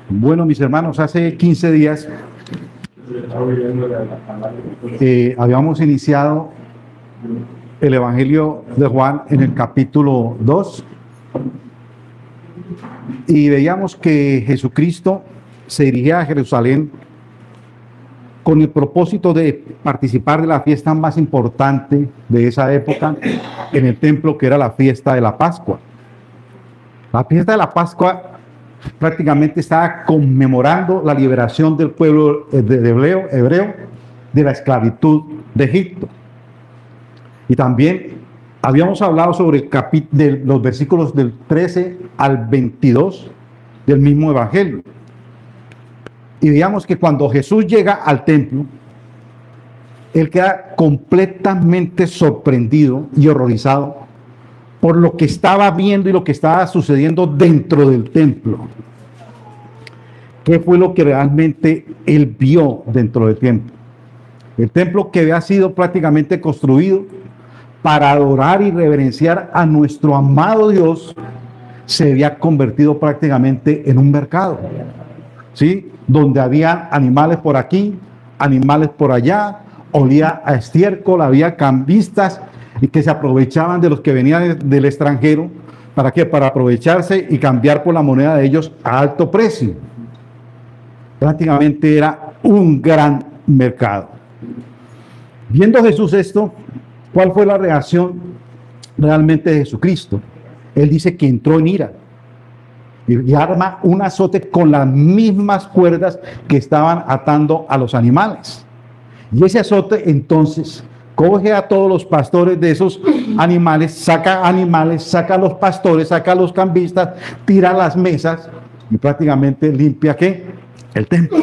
Bueno, mis hermanos, hace 15 días habíamos iniciado el Evangelio de Juan en el capítulo 2 y veíamos que Jesucristo se dirigía a Jerusalén con el propósito de participar de la fiesta más importante de esa época en el templo, que era la fiesta de la Pascua. La fiesta de la Pascua prácticamente estaba conmemorando la liberación del pueblo hebreo de la esclavitud de Egipto. Y también habíamos hablado sobre los versículos del 13 al 22 del mismo Evangelio. Y veíamos que cuando Jesús llega al templo, él queda completamente sorprendido y horrorizado por lo que estaba viendo y lo que estaba sucediendo dentro del templo. ¿Qué fue lo que realmente él vio dentro del templo? El templo que había sido prácticamente construido para adorar y reverenciar a nuestro amado Dios, se había convertido prácticamente en un mercado, ¿sí? Donde había animales por aquí, animales por allá, olía a estiércol, había cambistas y que se aprovechaban de los que venían del extranjero. ¿Para qué? Para aprovecharse y cambiar por la moneda de ellos a alto precio. Prácticamente era un gran mercado. Viendo Jesús esto, ¿cuál fue la reacción realmente de Jesucristo? Él dice que entró en ira y arma un azote con las mismas cuerdas que estaban atando a los animales. Y ese azote entonces coge a todos los pastores de esos animales, saca a los pastores, saca a los cambistas, tira las mesas y prácticamente limpia ¿qué? El templo.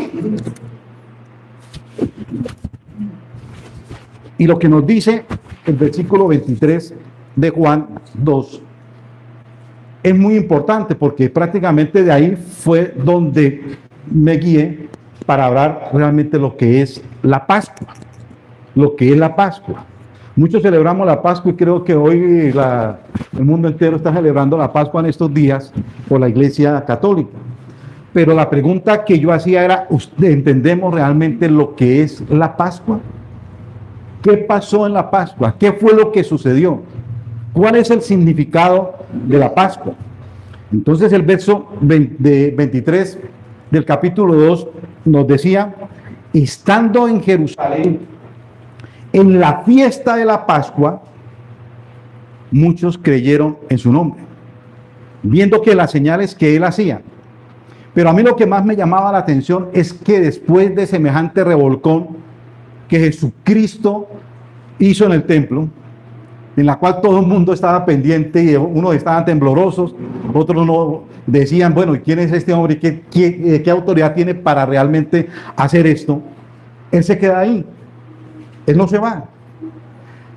Y lo que nos dice el versículo 23 de Juan 2 es muy importante, porque prácticamente de ahí fue donde me guié para hablar realmente lo que es la Pascua. Lo que es la Pascua. Muchos celebramos la Pascua y creo que hoy el mundo entero está celebrando la Pascua en estos días por la Iglesia Católica. Pero la pregunta que yo hacía era, ¿entendemos realmente lo que es la Pascua? ¿Qué pasó en la Pascua? ¿Qué fue lo que sucedió? ¿Cuál es el significado de la Pascua? Entonces el verso 23 del capítulo 2 nos decía, estando en Jerusalén, en la fiesta de la Pascua, muchos creyeron en su nombre, viendo que las señales que él hacía. Pero a mí lo que más me llamaba la atención es que después de semejante revolcón que Jesucristo hizo en el templo, en la cual todo el mundo estaba pendiente y unos estaban temblorosos, otros no decían, bueno, ¿y quién es este hombre? ¿Qué autoridad tiene para realmente hacer esto? Él se queda ahí, él no se va.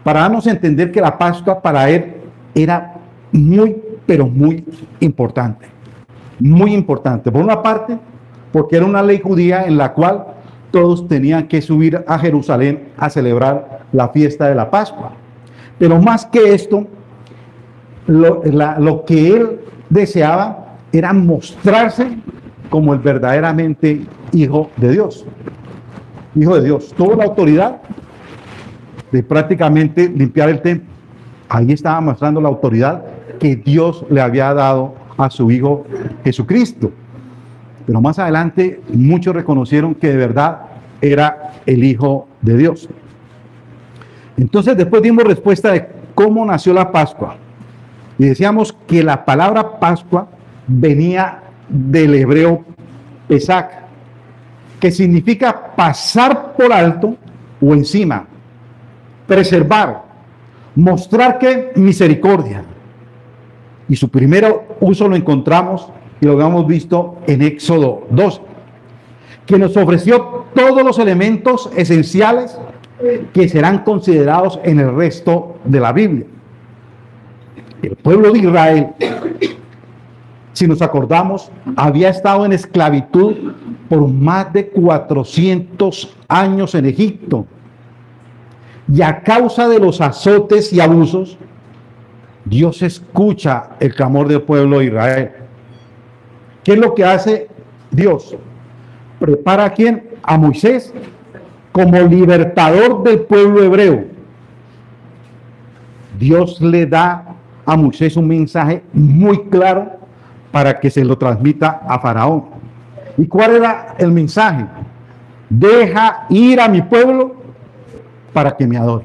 Para darnos a entender que la Pascua para él era muy, pero muy importante. Muy importante. Por una parte, porque era una ley judía en la cual todos tenían que subir a Jerusalén a celebrar la fiesta de la Pascua. Pero más que esto, lo que él deseaba era mostrarse como el verdaderamente Hijo de Dios. Hijo de Dios. Tuvo la autoridad de prácticamente limpiar el templo. Ahí estaba mostrando la autoridad que Dios le había dado a su Hijo Jesucristo. Pero más adelante muchos reconocieron que de verdad era el Hijo de Dios. Entonces después dimos respuesta de cómo nació la Pascua. Y decíamos que la palabra Pascua venía del hebreo Pesach, que significa pasar por alto o encima, preservar, mostrar que misericordia. Y su primer uso lo encontramos y lo habíamos visto en Éxodo 2, que nos ofreció todos los elementos esenciales que serán considerados en el resto de la Biblia. El pueblo de Israel, si nos acordamos, había estado en esclavitud por más de 400 años en Egipto. Y a causa de los azotes y abusos, Dios escucha el clamor del pueblo de Israel. ¿Qué es lo que hace Dios? Prepara a quién? A Moisés como libertador del pueblo hebreo. Dios le da a Moisés un mensaje muy claro para que se lo transmita a Faraón. ¿Y cuál era el mensaje? Deja ir a mi pueblo para que me adore.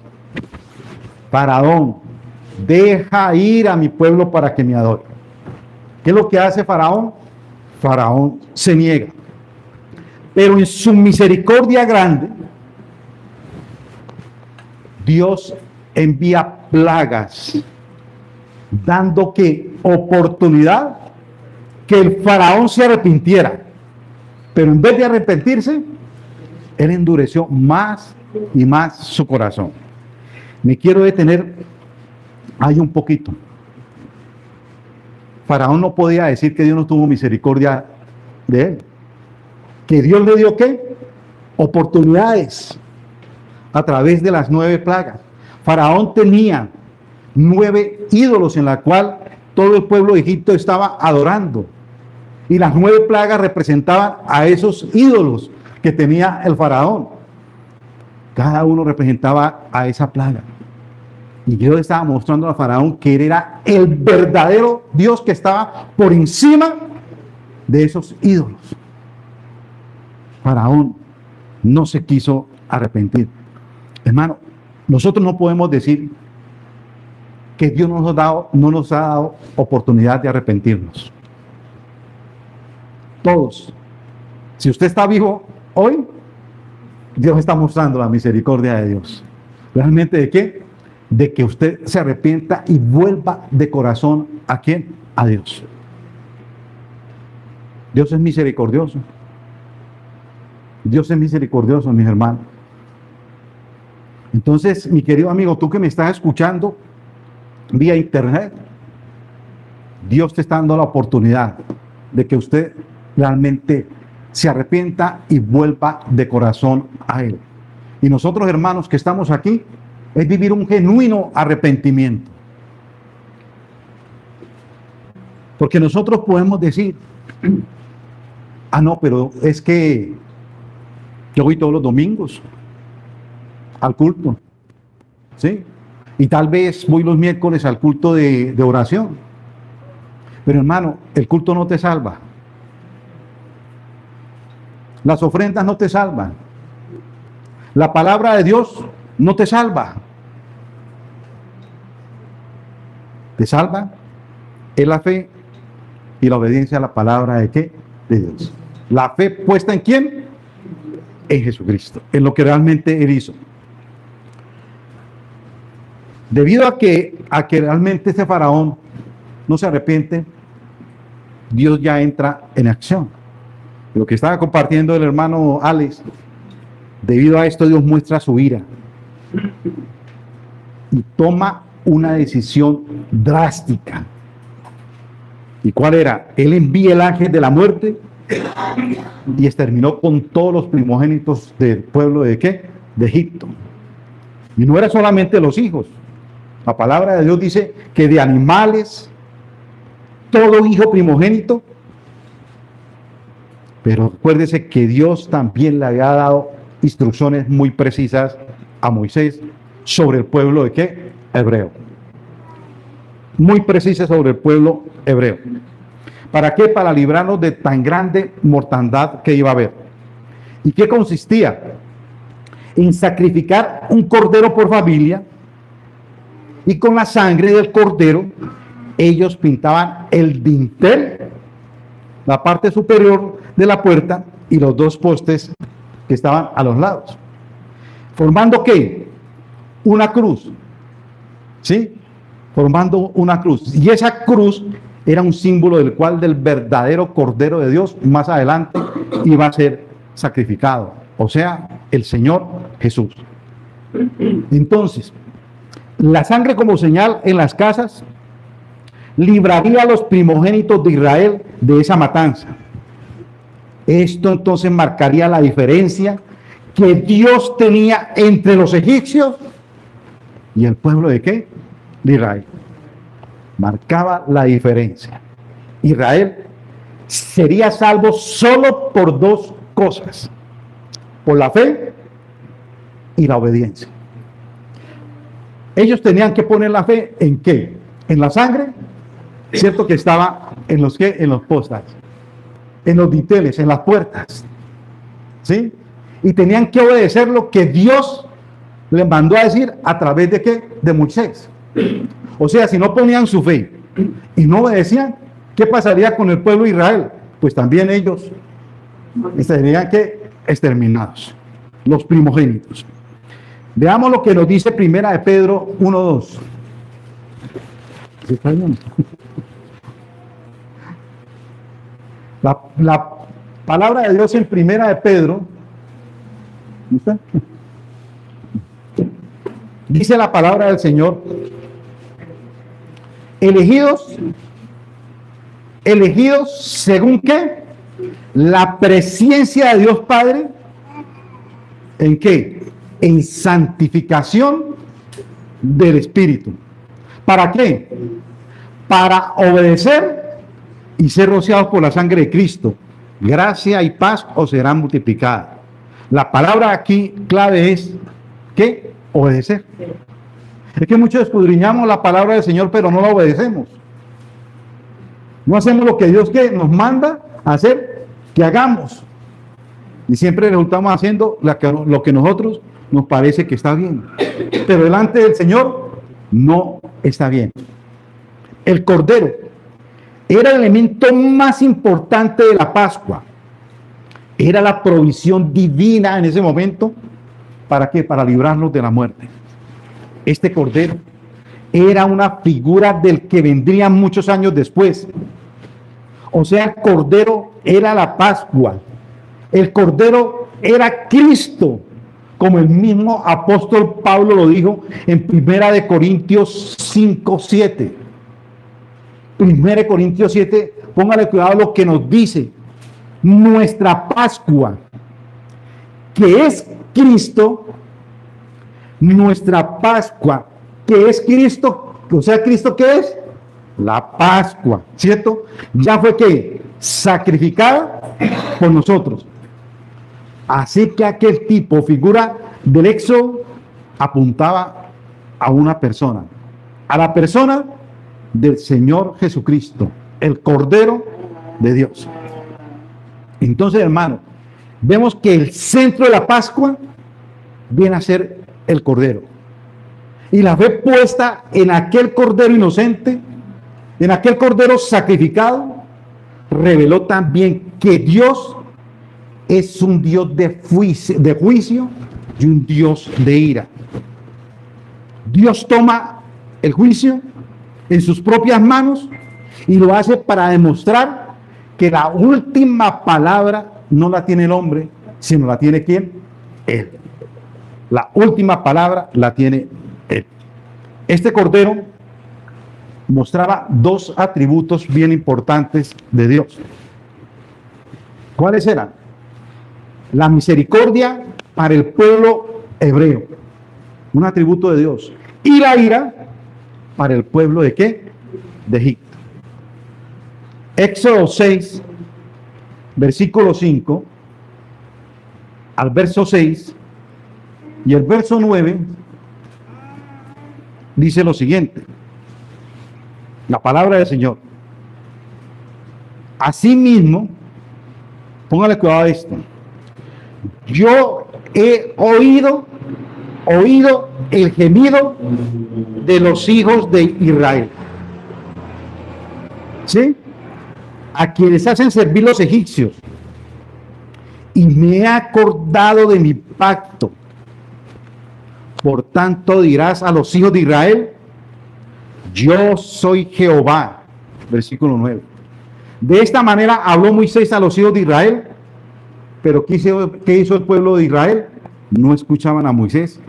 Faraón, deja ir a mi pueblo para que me adore. ¿Qué es lo que hace Faraón? Faraón se niega. Pero en su misericordia grande, Dios envía plagas, dando que oportunidad que el faraón se arrepintiera. Pero en vez de arrepentirse, él endureció más y más su corazón. Me quiero detener ahí un poquito. Faraón no podía decir que Dios no tuvo misericordia de él. Que Dios le dio ¿qué? Oportunidades a través de las 9 plagas. Faraón tenía 9 ídolos en la cual todo el pueblo de Egipto estaba adorando. Y las 9 plagas representaban a esos ídolos que tenía el faraón. Cada uno representaba a esa plaga. Y Dios estaba mostrando a Faraón que él era el verdadero Dios que estaba por encima de esos ídolos. Faraón no se quiso arrepentir. Hermano, nosotros no podemos decir que Dios no nos ha dado oportunidad de arrepentirnos. Todos. Si usted está vivo hoy, Dios está mostrando la misericordia de Dios. ¿Realmente de qué? De que usted se arrepienta y vuelva de corazón ¿a quién? A Dios. Dios es misericordioso. Dios es misericordioso, mis hermanos. Entonces, mi querido amigo, tú que me estás escuchando vía internet, Dios te está dando la oportunidad de que usted realmente se arrepienta y vuelva de corazón a Él. Y nosotros, hermanos, que estamos aquí, es vivir un genuino arrepentimiento. Porque nosotros podemos decir, ah, no, pero es que yo voy todos los domingos al culto, ¿sí? Y tal vez voy los miércoles al culto de oración. Pero hermano, el culto no te salva. Las ofrendas no te salvan. La palabra de Dios no te salva. Te salva es la fe y la obediencia a la palabra de ¿qué? De Dios. La fe puesta en ¿quién? En Jesucristo, en lo que realmente Él hizo. Debido a que realmente este faraón no se arrepiente, Dios ya entra en acción. Lo que estaba compartiendo el hermano Alex, debido a esto Dios muestra su ira y toma una decisión drástica. ¿Y cuál era? Él envía el ángel de la muerte y exterminó con todos los primogénitos del pueblo de ¿qué? De Egipto. Y no era solamente los hijos. La palabra de Dios dice que de animales, todo hijo primogénito. Pero acuérdese que Dios también le había dado instrucciones muy precisas a Moisés sobre el pueblo de ¿qué? Hebreo. Muy precisas sobre el pueblo hebreo. ¿Para qué? Para librarnos de tan grande mortandad que iba a haber. ¿Y qué consistía? En sacrificar un cordero por familia, y con la sangre del cordero ellos pintaban el dintel, la parte superior de la puerta y los 2 postes que estaban a los lados, formando ¿qué? Una cruz, ¿sí? Formando una cruz, y esa cruz era un símbolo del verdadero Cordero de Dios más adelante iba a ser sacrificado, o sea, el Señor Jesús. Entonces, la sangre como señal en las casas libraría a los primogénitos de Israel de esa matanza. Esto entonces marcaría la diferencia que Dios tenía entre los egipcios y el pueblo de ¿qué? De Israel. Marcaba la diferencia. Israel sería salvo solo por dos cosas: por la fe y la obediencia. Ellos tenían que poner la fe ¿en qué? En la sangre, cierto, que estaba en los que, en los postes, en los dinteles, en las puertas, ¿sí? Y tenían que obedecer lo que Dios les mandó a decir a través de qué, de Moisés. O sea, si no ponían su fe y no obedecían, ¿qué pasaría con el pueblo de Israel? Pues también ellos estarían que exterminados, los primogénitos. Veamos lo que nos dice Primera de Pedro 1:2. ¿Está bien? La palabra de Dios en Primera de Pedro, ¿está? Dice la palabra del Señor: elegidos según qué, la presencia de Dios Padre, ¿en qué? En santificación del Espíritu. ¿Para qué? Para obedecer y ser rociados por la sangre de Cristo. Gracia y paz os serán multiplicadas. La palabra aquí clave es ¿qué? Obedecer. Es que muchos escudriñamos la palabra del Señor, pero no la obedecemos. No hacemos lo que Dios nos manda a hacer, que hagamos. Y siempre resultamos haciendo lo que nosotros nos parece que está bien. Pero delante del Señor no está bien. El Cordero era el elemento más importante de la Pascua. Era la provisión divina en ese momento. ¿Para qué? Para librarnos de la muerte. Este Cordero era una figura del que vendría muchos años después. O sea, el Cordero era la Pascua. El Cordero era Cristo, como el mismo apóstol Pablo lo dijo en 1 Corintios 5:7. 1 Corintios 7, póngale cuidado a lo que nos dice. Nuestra Pascua, que es Cristo, nuestra Pascua, que es Cristo, o sea, ¿Cristo qué es? La Pascua, ¿cierto? Ya fue que sacrificada por nosotros. Así que aquel tipo, figura del Éxodo, apuntaba a una persona, a la persona del Señor Jesucristo, el Cordero de Dios. Entonces, hermano, vemos que el centro de la Pascua viene a ser el Cordero. Y la fe puesta en aquel Cordero inocente, en aquel Cordero sacrificado, reveló también que Dios es un Dios de juicio y un Dios de ira. Dios toma el juicio en sus propias manos y lo hace para demostrar que la última palabra no la tiene el hombre, sino la tiene ¿quién? Él. La última palabra la tiene Él. Este Cordero mostraba dos atributos bien importantes de Dios. ¿Cuáles eran? La misericordia para el pueblo hebreo, un atributo de Dios, y la ira para el pueblo de ¿qué? De Egipto. Éxodo 6, versículo 5 al verso 6 y el verso 9 dice lo siguiente: la palabra del Señor. Asimismo, póngale cuidado a esto. Yo he oído el gemido de los hijos de Israel, ¿sí? A quienes hacen servir los egipcios, y me he acordado de mi pacto. Por tanto dirás a los hijos de Israel: yo soy Jehová. Versículo 9. De esta manera habló Moisés a los hijos de Israel. Pero ¿qué hizo el pueblo de Israel? No escuchaban a Moisés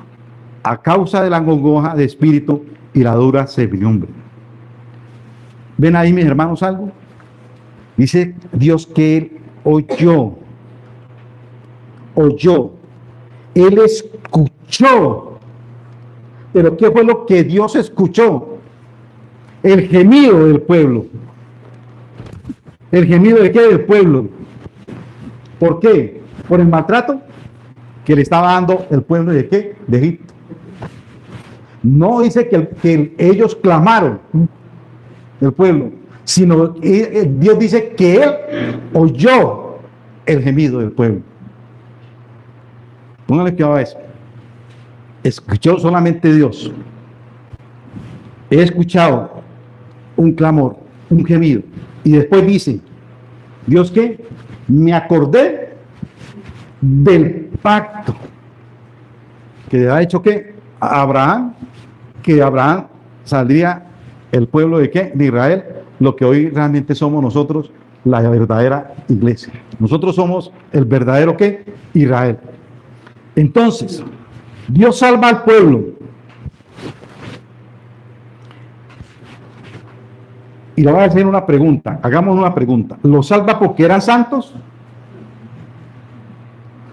a causa de la congoja de espíritu y la dura servidumbre. ¿Ven ahí, mis hermanos, algo? Dice Dios que Él oyó. Él escuchó. Pero ¿qué fue lo que Dios escuchó? El gemido del pueblo. ¿El gemido de qué? Del pueblo. ¿Por qué? Por el maltrato que le estaba dando el pueblo de qué? De Egipto. No dice que ellos clamaron, el pueblo, sino Dios dice que Él oyó el gemido del pueblo. Póngale cuidado a eso. Escuchó solamente Dios. He escuchado un clamor, un gemido. Y después dice, ¿Dios qué? Me acordé del pacto que ha hecho que Abraham, saldría el pueblo de qué? De Israel, lo que hoy realmente somos nosotros, la verdadera iglesia. Nosotros somos el verdadero qué? Israel. Entonces, Dios salva al pueblo. Y le voy a hacer una pregunta, hagamos una pregunta. ¿Lo salva porque eran santos?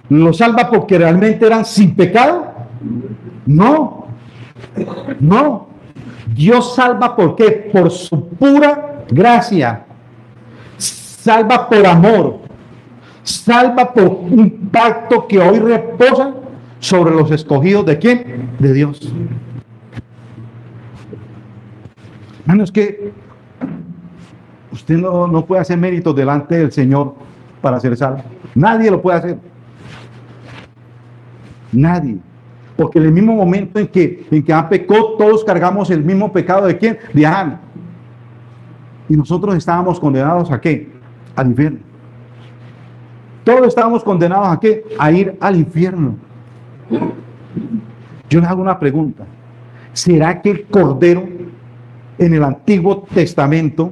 ¿Lo salva porque realmente eran sin pecado? No, no. Dios salva ¿por qué? Por su pura gracia. Salva por amor. Salva por un pacto que hoy reposa sobre los escogidos ¿de quién? De Dios. Hermano, es que usted no puede hacer méritos delante del Señor para ser salvo. Nadie lo puede hacer. Nadie. Porque en el mismo momento en que Adán pecó, todos cargamos el mismo pecado ¿de quién? De Adán. Y nosotros estábamos condenados ¿a qué? Al infierno. Todos estábamos condenados ¿a qué? A ir al infierno. Yo les hago una pregunta. ¿Será que el Cordero en el Antiguo Testamento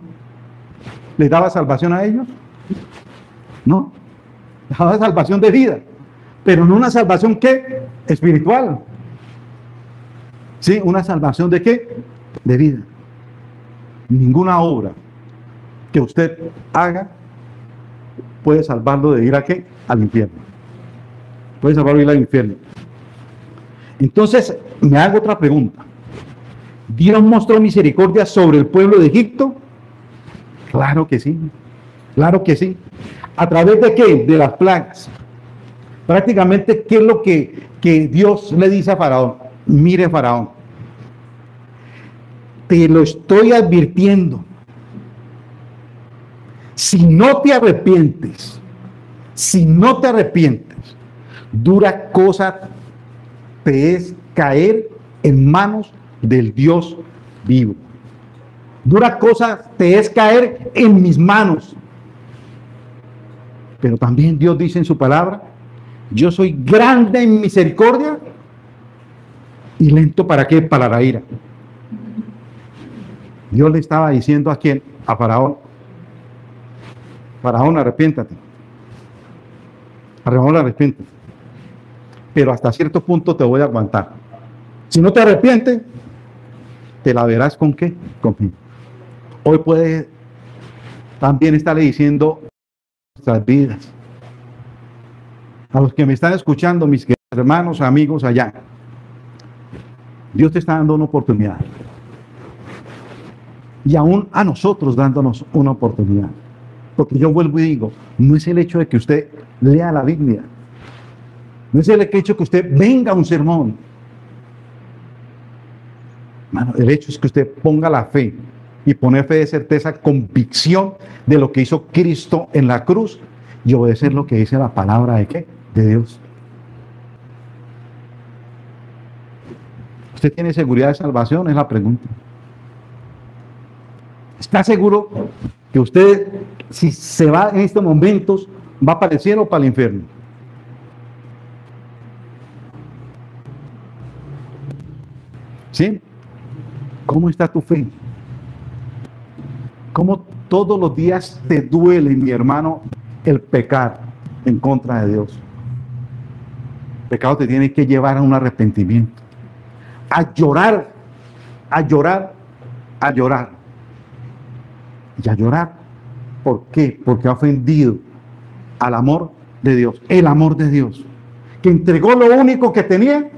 les daba salvación a ellos? No. Les daba salvación de vida. Pero no una salvación ¿qué? Espiritual. Sí, una salvación ¿de qué? De vida. Ninguna obra que usted haga puede salvarlo de ir ¿a qué? Al infierno. Puede salvarlo de ir al infierno. Entonces, me hago otra pregunta. ¿Dios mostró misericordia sobre el pueblo de Egipto? Claro que sí. Claro que sí. ¿A través de qué? De las plagas. Prácticamente, ¿qué es lo que Dios le dice a Faraón? Mire, Faraón, te lo estoy advirtiendo. Si no te arrepientes, dura cosa te es caer en manos del Dios vivo. Dura cosa te es caer en mis manos. Pero también Dios dice en su palabra, yo soy grande en misericordia y lento ¿para qué? Para la ira. Dios le estaba diciendo a quién? A Faraón. Faraón, arrepiéntate. Faraón, arrepiéntate. Pero hasta cierto punto te voy a aguantar. Si no te arrepientes, te la verás ¿con qué? Con fin. Hoy puede también estarle diciendo nuestras vidas. A los que me están escuchando, mis hermanos, amigos allá, Dios te está dando una oportunidad. Y aún a nosotros dándonos una oportunidad. Porque yo vuelvo y digo, no es el hecho de que usted lea la Biblia. No es el hecho de que usted venga a un sermón. Hermano, el hecho es que usted ponga la fe y poner fe de certeza, convicción de lo que hizo Cristo en la cruz y obedecer lo que dice la palabra de ¿qué? De Dios. ¿Usted tiene seguridad de salvación? Es la pregunta. ¿Está seguro que usted, si se va en estos momentos, va para el cielo o para el infierno? ¿Sí? ¿Cómo está tu fe? ¿Cómo todos los días te duele, mi hermano, el pecar en contra de Dios? El pecado te tiene que llevar a un arrepentimiento, a llorar, a llorar, a llorar. Y a llorar. ¿Por qué? Porque ha ofendido al amor de Dios, el amor de Dios, que entregó lo único que tenía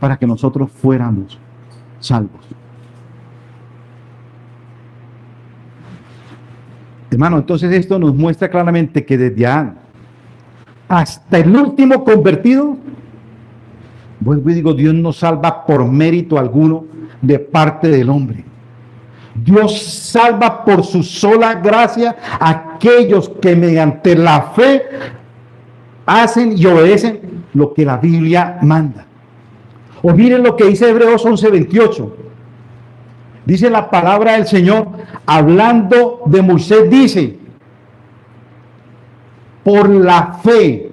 para que nosotros fuéramos salvos. Hermano, entonces esto nos muestra claramente que desde Adán hasta el último convertido, vuelvo y digo, Dios no salva por mérito alguno de parte del hombre. Dios salva por su sola gracia a aquellos que mediante la fe hacen y obedecen lo que la Biblia manda. O miren lo que dice Hebreos 11:28. Dice la palabra del Señor, hablando de Moisés, dice, por la fe,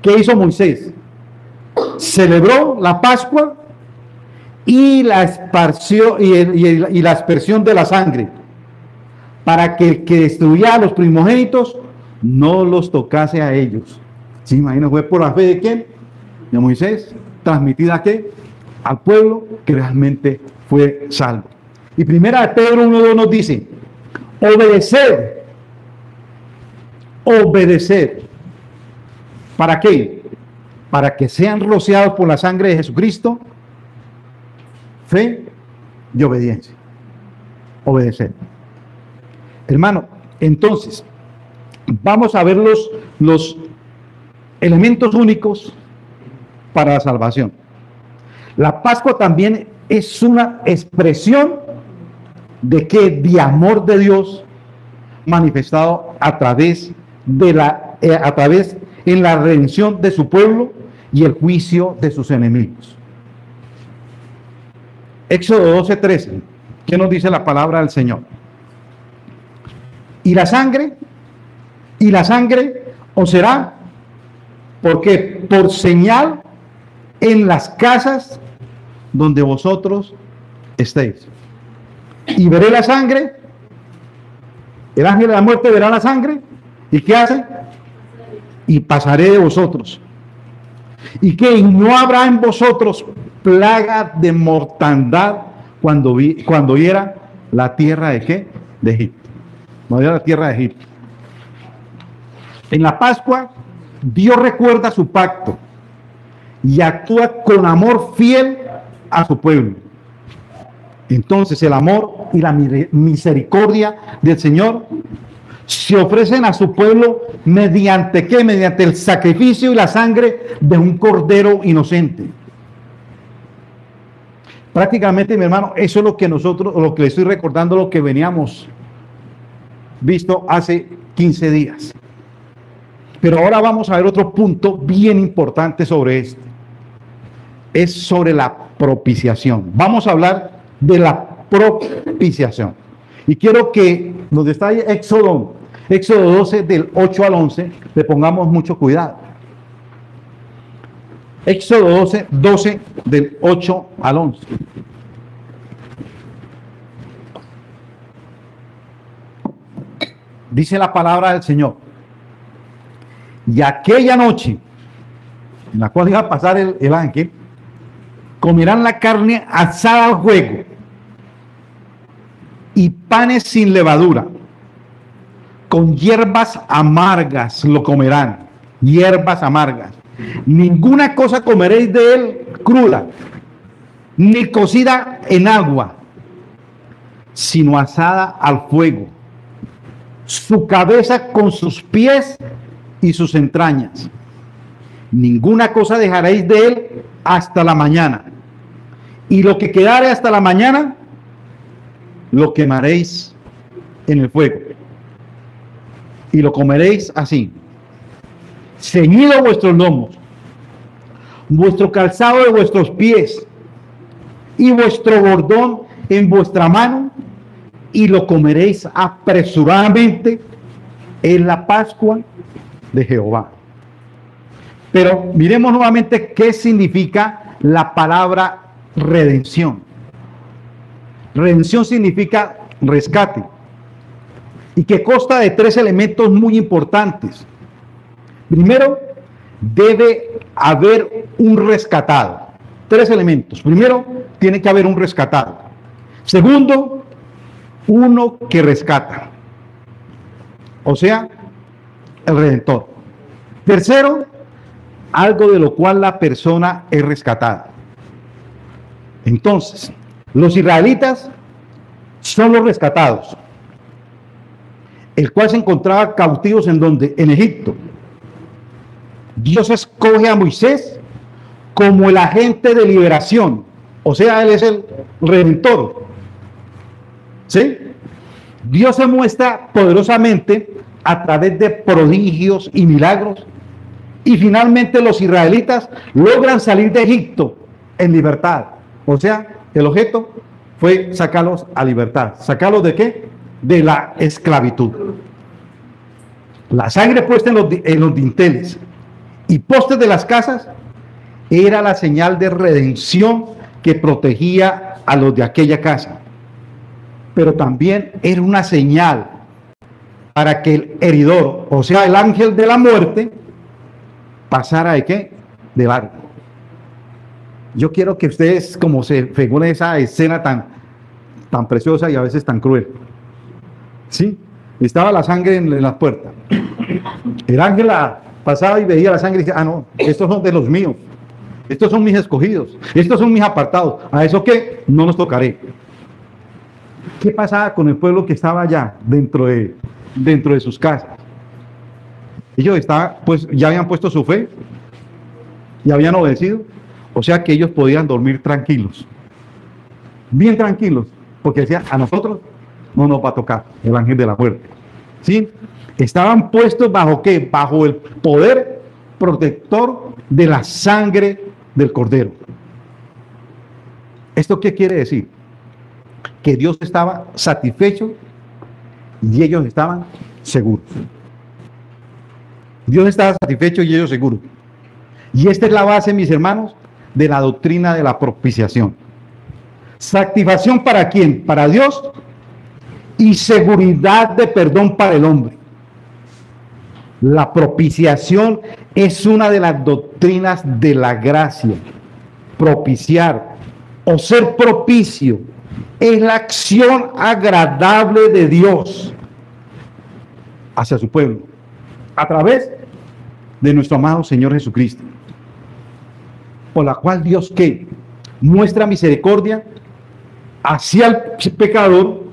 ¿qué hizo Moisés? Celebró la Pascua y la esparció y la aspersión de la sangre, para que el que destruía a los primogénitos no los tocase a ellos. ¿Sí? Imagínense, fue por la fe de quién? De Moisés, transmitida a qué? Al pueblo que realmente fue salvo. Y primera de Pedro 1:2 nos dice, obedecer. ¿Para qué? Para que sean rociados por la sangre de Jesucristo, fe y obediencia. Obedecer. Hermano, entonces, vamos a ver los elementos únicos para la salvación. La Pascua también es una expresión de que de amor de Dios manifestado a través en la redención de su pueblo y el juicio de sus enemigos. Éxodo 12:13, ¿qué nos dice la palabra del Señor? Y la sangre os será, porque por señal en las casas donde vosotros estéis. Y veré la sangre, el ángel de la muerte verá la sangre, ¿y qué hace? Y pasaré de vosotros. Y que no habrá en vosotros plaga de mortandad cuando hiera la tierra de ¿qué? De Egipto. Cuando hiera la tierra de Egipto. En la Pascua, Dios recuerda su pacto y actúa con amor fiel a su pueblo. Entonces el amor y la misericordia del Señor se ofrecen a su pueblo mediante ¿qué? Mediante el sacrificio y la sangre de un cordero inocente. Prácticamente, mi hermano, eso es lo que lo que le estoy recordando, lo que veníamos visto hace 15 días. Pero ahora vamos a ver otro punto bien importante sobre esto. Es sobre la propiciación. Vamos a hablar de la propiciación. Y quiero que donde está ahí Éxodo 12 del 8 al 11, le pongamos mucho cuidado. Éxodo 12 del 8 al 11. Dice la palabra del Señor. Y aquella noche, en la cual iba a pasar el ángel, comerán la carne asada al fuego y panes sin levadura. Con hierbas amargas lo comerán, hierbas amargas. Ninguna cosa comeréis de él cruda, ni cocida en agua, sino asada al fuego. Su cabeza con sus pies y sus entrañas. Ninguna cosa dejaréis de él hasta la mañana. Y lo que quedare hasta la mañana, lo quemaréis en el fuego. Y lo comeréis así. Ceñido vuestros lomos, vuestro calzado de vuestros pies, y vuestro bordón en vuestra mano, y lo comeréis apresuradamente en la Pascua de Jehová. Pero miremos nuevamente qué significa la palabra redención. Redención significa rescate, y que consta de 3 elementos muy importantes. Primero, debe haber un rescatado. 3 elementos. Primero, tiene que haber un rescatado. Segundo, uno que rescata. O sea, el Redentor. Tercero, algo de lo cual la persona es rescatada. Entonces, los israelitas son los rescatados, el cual se encontraba cautivos en donde, en Egipto. Dios escoge a Moisés como el agente de liberación, o sea, él es el redentor. ¿Sí? Dios se muestra poderosamente a través de prodigios y milagros, y finalmente los israelitas logran salir de Egipto en libertad. O sea, el objeto fue sacarlos a libertad. ¿Sacarlos de qué? De la esclavitud. La sangre puesta en los dinteles y postes de las casas era la señal de redención que protegía a los de aquella casa. Pero también era una señal para que el heridor, o sea, el ángel de la muerte, pasara de qué? De largo. Yo quiero que ustedes, como se figura esa escena tan preciosa y a veces tan cruel. ¿Sí? Estaba la sangre en la puerta. El ángel pasaba y veía la sangre y decía, ah, no, estos son de los míos. Estos son mis escogidos. Estos son mis apartados. ¿A eso qué? No los tocaré. ¿Qué pasaba con el pueblo que estaba allá dentro de sus casas? Ellos estaban, pues ya habían puesto su fe y habían obedecido, o sea que ellos podían dormir tranquilos, bien tranquilos, porque decían, a nosotros no nos va a tocar el ángel de la muerte. ¿Sí? Estaban puestos bajo qué? Bajo el poder protector de la sangre del Cordero. ¿Esto qué quiere decir? Que Dios estaba satisfecho y ellos estaban seguros. Dios estaba satisfecho y ellos seguros. Y esta es la base, mis hermanos, de la doctrina de la propiciación. Satisfacción para quién? Para Dios, y seguridad de perdón para el hombre. La propiciación es una de las doctrinas de la gracia. Propiciar o ser propicio es la acción agradable de Dios hacia su pueblo, a través de nuestro amado Señor Jesucristo, por la cual Dios ¿qué? Muestra misericordia hacia el pecador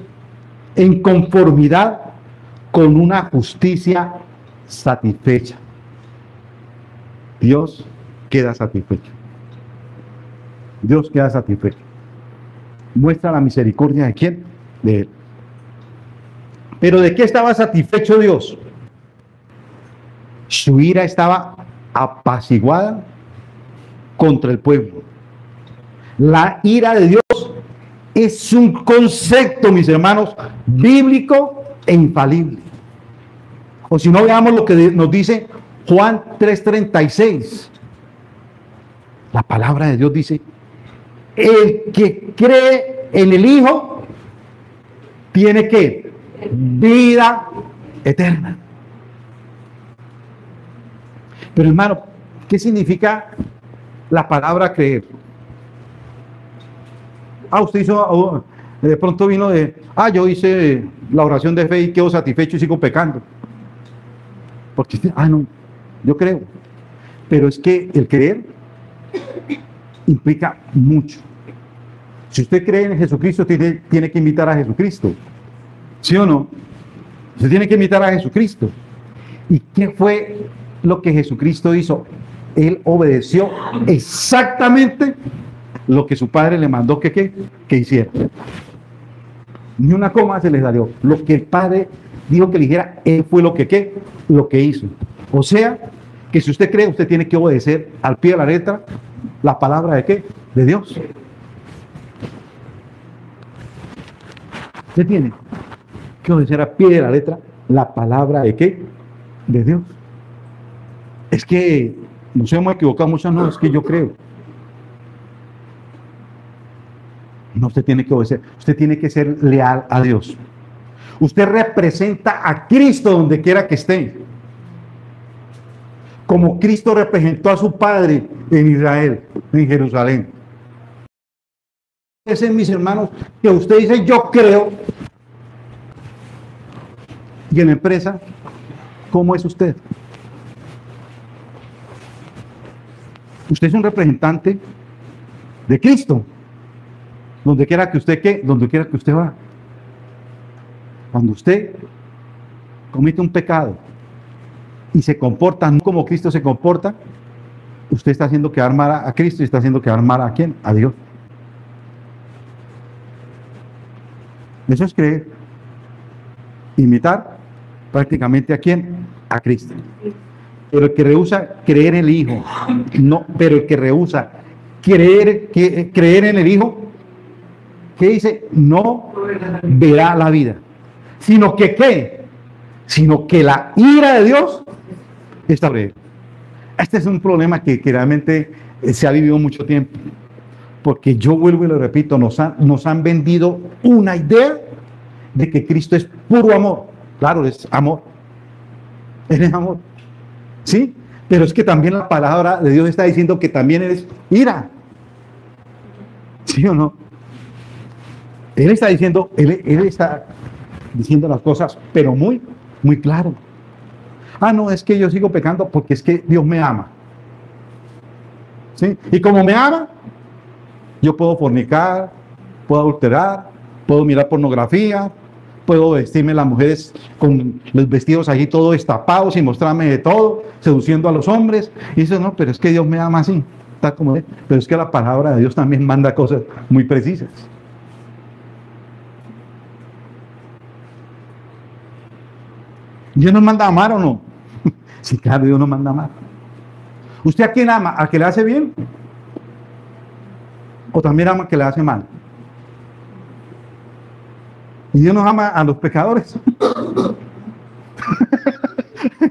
en conformidad con una justicia satisfecha. Dios queda satisfecho. Dios queda satisfecho. Muestra la misericordia de quién? De Él. Pero ¿de qué estaba satisfecho Dios? Su ira estaba apaciguada contra el pueblo. La ira de Dios es un concepto, mis hermanos, bíblico e infalible. O si no, veamos lo que nos dice Juan 3:36. La palabra de Dios dice, el que cree en el Hijo tiene que vida eterna. Pero hermano, ¿qué significa la palabra creer? Usted hizo, de pronto vino yo hice la oración de fe y quedo satisfecho y sigo pecando. Porque usted, no, yo creo. Pero es que el creer implica mucho. Si usted cree en Jesucristo, tiene que imitar a Jesucristo. ¿Sí o no? Usted tiene que imitar a Jesucristo. ¿Y qué fue lo que Jesucristo hizo? Él obedeció exactamente lo que su padre le mandó que hiciera. Ni una coma se le salió. Lo que el padre dijo que le dijera, él fue lo que hizo. O sea, que si usted cree, usted tiene que obedecer al pie de la letra la palabra de ¿qué? De Dios. Usted tiene que obedecer al pie de la letra la palabra de ¿qué? De Dios. Es que nos hemos equivocado muchas, no, es que yo creo. No, usted tiene que obedecer, usted tiene que ser leal a Dios. Usted representa a Cristo donde quiera que esté. Como Cristo representó a su Padre en Israel, en Jerusalén. Ese es, mis hermanos, que usted dice yo creo. Y en la empresa, ¿cómo es usted? Usted es un representante de Cristo. Donde quiera que usted va. Cuando usted comete un pecado y se comporta no como Cristo se comporta, usted está haciendo quedar mal a Cristo y está haciendo quedar mal ¿a quién? A Dios. Eso es creer. Imitar prácticamente ¿a quién? A Cristo. Pero el que rehúsa creer en el Hijo, no, pero el que rehúsa creer en el Hijo, ¿qué dice? No verá la vida. Sino que ¿qué? Sino que la ira de Dios está sobre él. Este es un problema que realmente se ha vivido mucho tiempo. Porque yo vuelvo y lo repito, nos han vendido una idea de que Cristo es puro amor. Claro, es amor. Él es amor. ¿Sí? Pero es que también la palabra de Dios está diciendo que también es ira. ¿Sí o no? Él está diciendo las cosas, pero muy, muy claro. Ah, no, es que yo sigo pecando porque es que Dios me ama. ¿Sí? Y como me ama, yo puedo fornicar, puedo adulterar, puedo mirar pornografía, puedo vestirme las mujeres con los vestidos allí todos destapados y mostrarme de todo, seduciendo a los hombres. Y eso no, pero es que Dios me ama así, tal como es. Pero es que la palabra de Dios también manda cosas muy precisas. ¿Dios nos manda a amar o no? Sí, claro, Dios nos manda a amar. ¿Usted a quién ama? ¿Al que le hace bien? ¿O también ama al que le hace mal? Y Dios nos ama a los pecadores.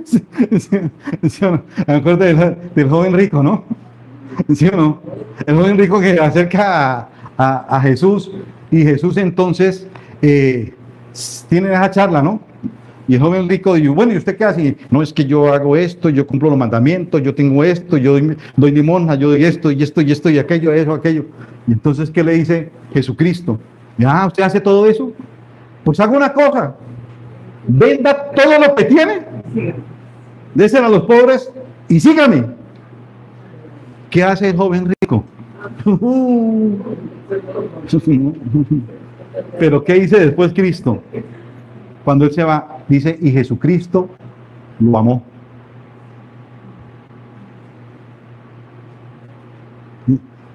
¿Sí o no? Me acuerdo del joven rico, ¿no? ¿Sí o no? El joven rico que acerca a Jesús, y Jesús entonces tiene esa charla, ¿no? Y el joven rico dice, bueno, ¿y usted qué hace? No, es que yo hago esto, yo cumplo los mandamientos, yo tengo esto, yo doy limosna, yo doy esto, y esto, y esto, y aquello, eso, aquello. Y entonces, ¿qué le dice Jesucristo? Ya, ¿usted hace todo eso? Pues haga una cosa, venda todo lo que tiene, déselo a los pobres y sígame. ¿Qué hace el joven rico? Pero ¿qué dice después Cristo? Cuando él se va, dice, y Jesucristo lo amó.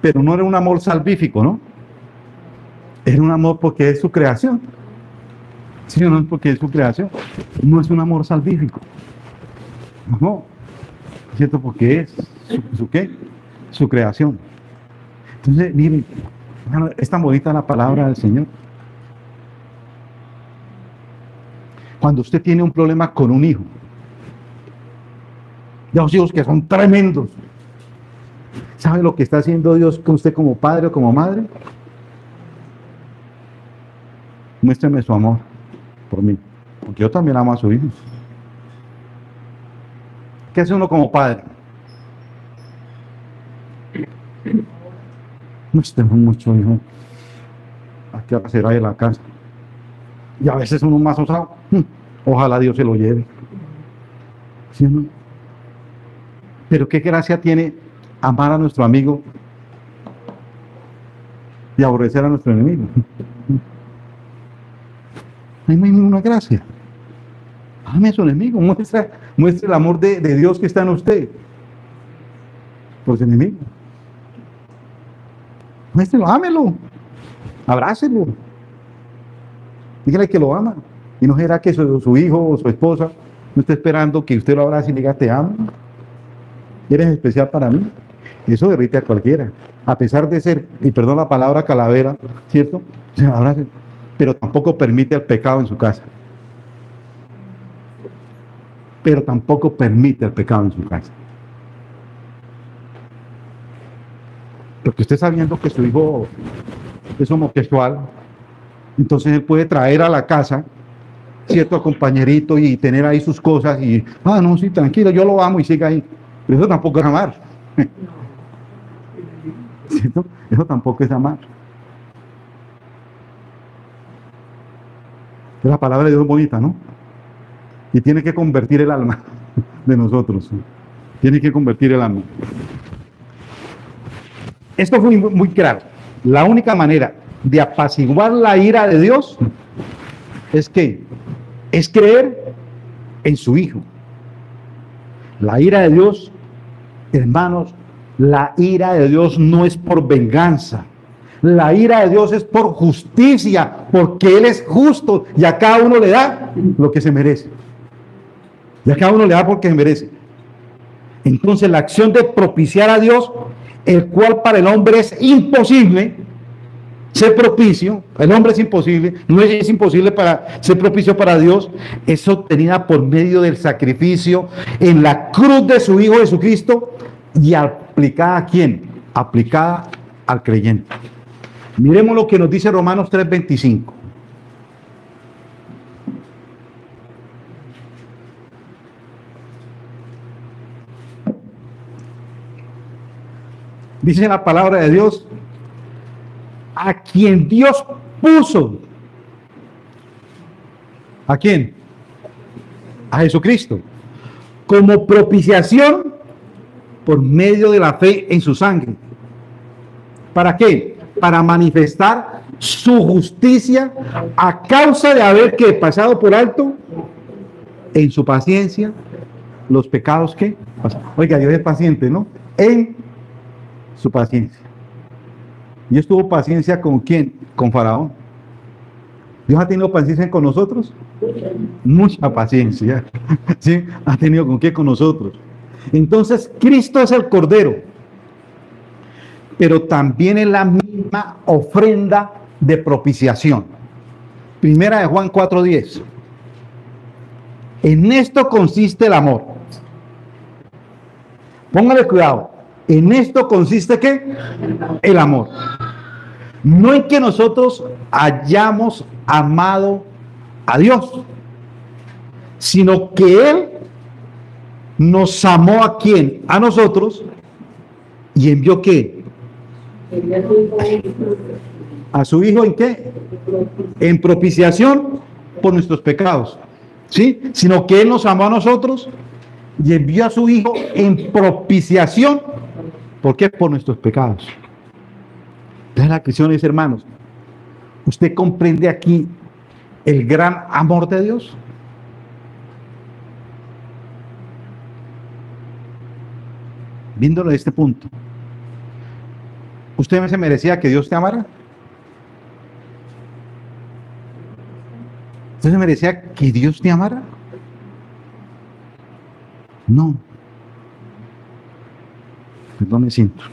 Pero no era un amor salvífico, ¿no? Era un amor porque es su creación. ¿Sí o no? Es porque es su creación. No es un amor salvífico. No. ¿Cierto? Porque es su ¿qué? Su creación. Entonces, miren, es tan bonita la palabra del Señor. Cuando usted tiene un problema con un hijo, los hijos que son tremendos, ¿sabe lo que está haciendo Dios con usted como padre o como madre? Muéstrame su amor por mí, porque yo también amo a sus hijos. ¿Qué hace uno como padre? Muéstrame mucho, hijo. ¿A qué hora será de la casa? Y a veces uno más osado, ojalá Dios se lo lleve. ¿Sí o no? Pero qué gracia tiene amar a nuestro amigo y aborrecer a nuestro enemigo. Ahí no hay ninguna gracia. Ame a su enemigo, muestre el amor de Dios que está en usted por su enemigo. Muéstrelo, ámelo, abrácelo. Dígale que lo ama. Y no será que su hijo o su esposa no está esperando que usted lo abrace y le diga te amo. Eres especial para mí. Eso derrite a cualquiera. A pesar de ser, y perdón la palabra calavera, ¿cierto? Se abrace, pero tampoco permite el pecado en su casa. Pero tampoco permite el pecado en su casa. Porque usted sabiendo que su hijo es homosexual, entonces él puede traer a la casa cierto compañerito y tener ahí sus cosas y, no, sí, tranquilo, yo lo amo y siga ahí. Pero eso tampoco es amar. ¿Cierto? Eso tampoco es amar. La palabra de Dios es bonita, ¿no? Y tiene que convertir el alma de nosotros. Tiene que convertir el alma. Esto fue muy claro. La única manera de apaciguar la ira de Dios es que es creer en su Hijo. La ira de Dios, hermanos, la ira de Dios no es por venganza. La ira de Dios es por justicia, porque Él es justo y a cada uno le da lo que se merece. Y a cada uno le da porque se merece. Entonces la acción de propiciar a Dios, el cual para el hombre es imposible ser propicio, el hombre es imposible, no es imposible para ser propicio para Dios, es obtenida por medio del sacrificio en la cruz de su Hijo Jesucristo y aplicada ¿a quién? Aplicada al creyente. Miremos lo que nos dice Romanos 3:25. Dice la palabra de Dios, a quien Dios puso. ¿A quién? A Jesucristo. Como propiciación por medio de la fe en su sangre. ¿Para qué? Para manifestar su justicia a causa de haber que pasado por alto en su paciencia los pecados que pasaron. Oiga, Dios es paciente, ¿no? En su paciencia. ¿Y estuvo paciencia con quién? Con Faraón. ¿Dios ha tenido paciencia con nosotros? Mucha paciencia. ¿Sí? ¿Ha tenido con qué? Con nosotros. Entonces, Cristo es el Cordero, pero también es la misma ofrenda de propiciación. Primera de Juan 4:10. En esto consiste el amor. Póngale cuidado. En esto consiste ¿qué? El amor. No en que nosotros hayamos amado a Dios, sino que Él nos amó ¿a quién? A nosotros, y envió ¿qué? A su Hijo ¿en qué? En propiciación por nuestros pecados, ¿sí? Sino que Él nos amó a nosotros y envió a su Hijo en propiciación. ¿Por qué? Por nuestros pecados. Entonces la cuestión es, hermanos, ¿usted comprende aquí el gran amor de Dios? Viéndolo de este punto, ¿usted se merecía que Dios te amara? ¿Usted se merecía que Dios te amara? No. Perdón, me siento.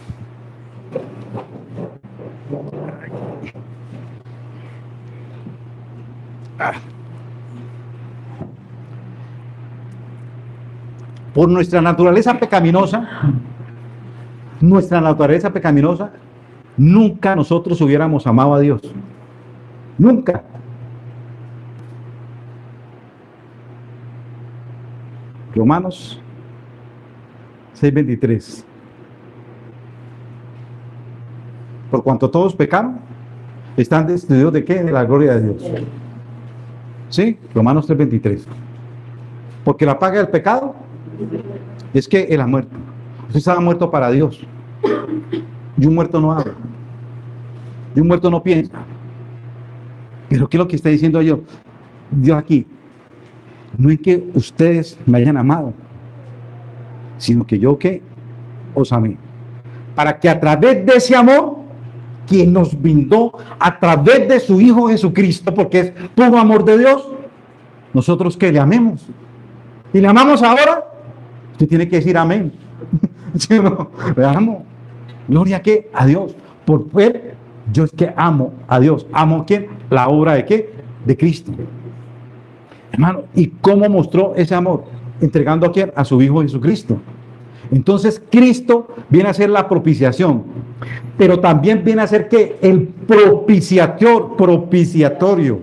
Por nuestra naturaleza pecaminosa, nunca nosotros hubiéramos amado a Dios. Nunca. Romanos 6:23. Por cuanto todos pecaron, están destituidos ¿de qué? De la gloria de Dios. ¿Sí? Romanos 3:23. Porque la paga del pecado es que Él ha muerto. Usted estaba muerto para Dios. Y un muerto no habla. Y un muerto no piensa. Pero ¿qué es lo que está diciendo Dios aquí? No es que ustedes me hayan amado, sino que yo que os amé. Para que a través de ese amor, quien nos brindó a través de su Hijo Jesucristo, porque es puro amor de Dios, nosotros que le amemos. Y le amamos ahora, usted tiene que decir amén. ¿Sí o no? Le amo. Gloria a qué? A Dios. Por él, yo es que amo a Dios. ¿Amo quién? La obra de qué? De Cristo. Hermano, ¿y cómo mostró ese amor? Entregando a quién? A su Hijo Jesucristo. Entonces Cristo viene a ser la propiciación, pero también viene a ser que el propiciatorio.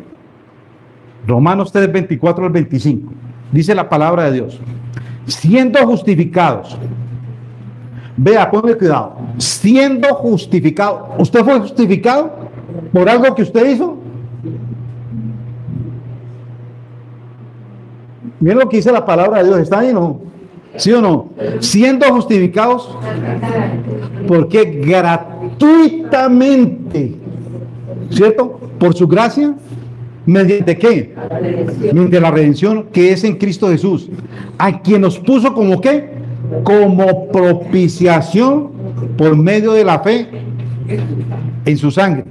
Romanos 3:24 al 25. Dice la palabra de Dios. Siendo justificados. Vea, ponle cuidado. Siendo justificado. ¿Usted fue justificado por algo que usted hizo? Miren lo que dice la palabra de Dios. ¿Está ahí, no? ¿Sí o no? Siendo justificados, porque gratuitamente, ¿cierto? Por su gracia, ¿Mediante qué? Mediante la redención que es en Cristo Jesús, a quien nos puso como qué, como propiciación por medio de la fe en su sangre.